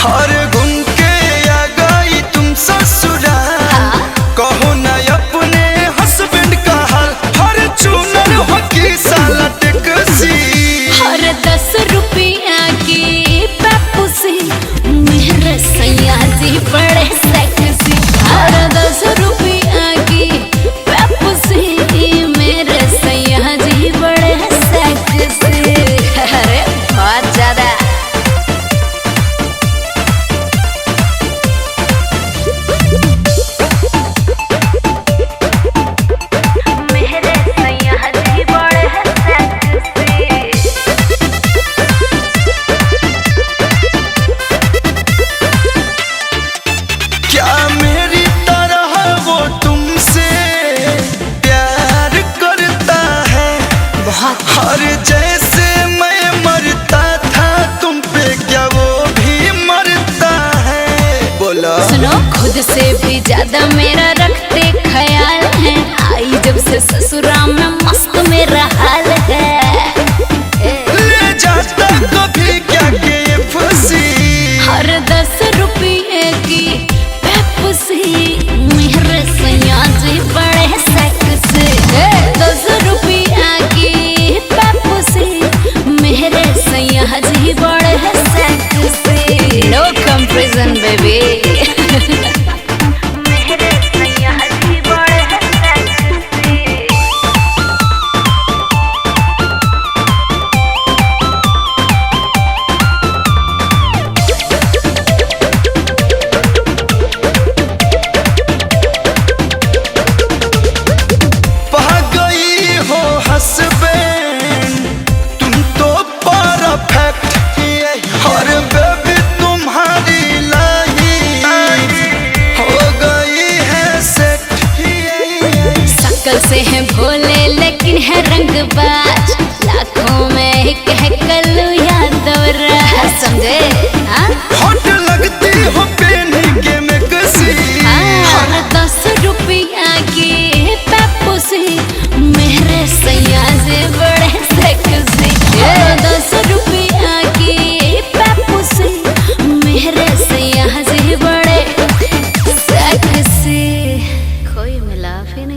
हर घूम के आ गई तुम ससुराल, कहो न अपने हस्बैंड का हाल। हर चूनर हो की साला टैक्सी, हर 10 रुपया की पेप्सी, मेरे सैया जी बड़े सेक्सी। हर 10 रुपया की पेप्सी, मेरे सैया जी बड़े सेक्सी। अरे बहुत ज्यादा। मेरे सैया जी बड़े सेक्सी। क्या मेरी तरह वो तुमसे प्यार करता है? बहुत। हर जैसे मैं मरता था तुम पे, क्या वो भी मरता है? बोला सुनो, खुद से भी ज्यादा मेरा रखते ख्याल है। आई जब से ससुराल में मस्त मेरा हाल है। ले जाता कभी